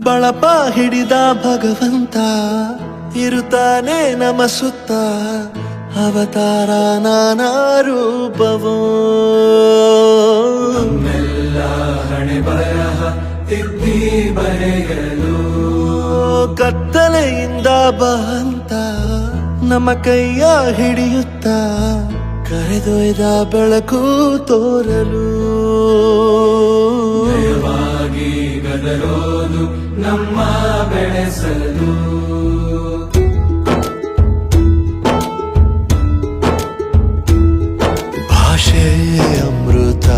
ಬಳಪ ಹಿಡಿದ ಭಗವಂತ ಇರುತ್ತಾನೆ ನಮ ಸುತ್ತ ಅವತಾರ ನಾನಾ ರೂಪವೋ ನಮ್ಮೆಲ್ಲ ಹಣೆ ಬರಹ ತಿದ್ದಿ ಬರೆಯಲು ಕತ್ತಲೆಯಿಂದ ಬಹಂತ ನಮ್ಮ ಕೈಯ ಹಿಡಿಯುತ್ತ ಕರೆದೊಯ್ದ ಬೆಳಕು ತೋರಲು ಭಯವಾಗಿ ಗದರೋದು ನಮ್ಮ ಬೆಳೆಸಲು ಭಾಷೆ ಅಮೃತ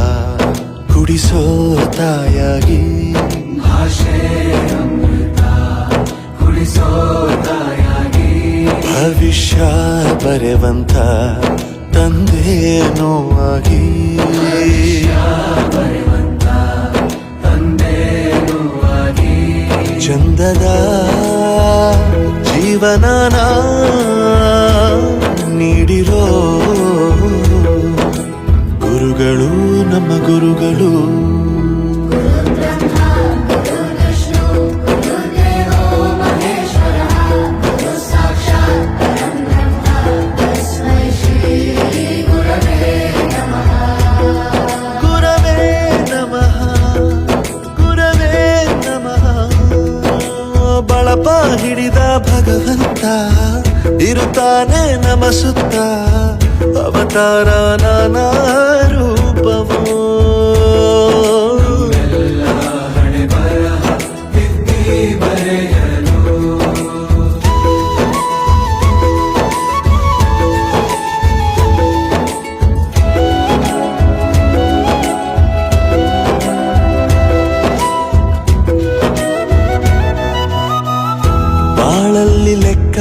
ಕುಡಿಸೋ ತಾಯಾಗಿ ಭಾಷೆ ಅಮೃತ ಕುಡಿಸೋ ತಾಯಾಗಿ ಭವಿಷ್ಯ ಬರೆವಂತ ತಂದೇನೋ ಆಗಿ ಬರೆವಂತ ತಂದೇನೂ ಆಗಿ ಚಂದದ ಜೀವನನ ನೀಡಿರೋ ಗುರುಗಳು ನಮ್ಮ ಗುರುಗಳು ಗುರವೇ ನಮಃ ಗುರವೇ ನಮಃ ಬಳಪ ಹಿಡಿದ ಭಗವಂತ ಇರುತ್ತಾನೆ ನಮ ಸುತ್ತ ಅವತಾರ ನಾನಾ ರೂಪವೋ ಎಲ್ಲ ಹಣೆ ಬರಹ ತಿದ್ದಿ ಬರೆಯಲು ಬಾಳಲ್ಲಿ ಲೆಕ್ಕ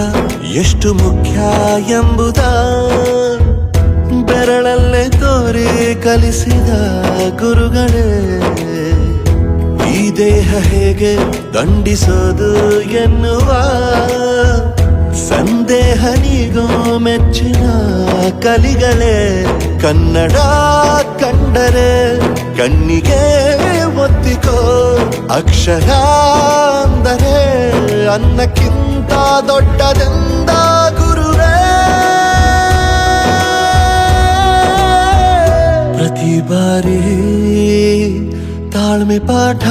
ಎಷ್ಟು ಮುಖ್ಯ ಎಂಬುದ ಬೆರಳಲ್ಲೇ ತೋರಿ ಕಲಿಸಿದ ಗುರುಗಳೇ ಈ ದೇಹ ಹೇಗೆ ದಂಡಿಸೋದು ಎನ್ನುವ ಸಂದೇಹ ನೀಗೋ ಮೆಚ್ಚಿನ ಕಲಿಗಳೇ ಕನ್ನಡ ಕಂಡರೆ ಕಣ್ಣಿಗೆ ಒತ್ತಿಕೋ ಅಕ್ಷರ ಅಂದರೆ ಅನ್ನಕ್ಕಿಂತ ದೊಡ್ಡದೆಂದ ಗುರುವೇ ಪ್ರತಿ ಬಾರಿ ತಾಳ್ಮೆ ಪಾಠ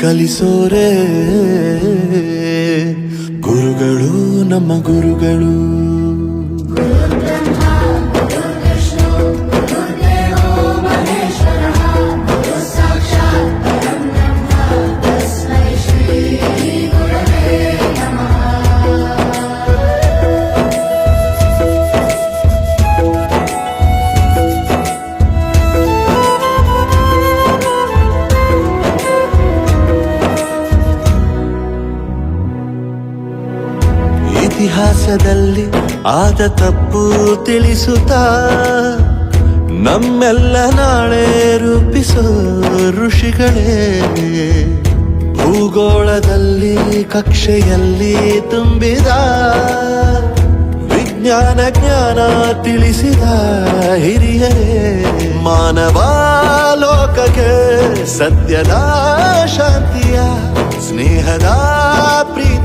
ಕಲಿಸೋರೆ ಗುರುಗಳು ನಮ್ಮ ಗುರುಗಳು ಇತಿಹಾಸದಲ್ಲಿ ಆದ ತಪ್ಪು ತಿಳಿಸುತ್ತಾ ನಮ್ಮೆಲ್ಲ ನಾಳೆ ರೂಪಿಸೋ ಋಷಿಗಳೇ ಭೂಗೋಳದಲ್ಲಿ ಕಕ್ಷೆಯಲ್ಲಿ ತುಂಬಿದ ವಿಜ್ಞಾನ ಜ್ಞಾನ ತಿಳಿಸಿದ ಹಿರಿಯರೇ ಮಾನವ ಲೋಕಕ್ಕೆ ಸತ್ಯದ ಶಾಂತಿಯ ಸ್ನೇಹದ ಪ್ರೀತಿ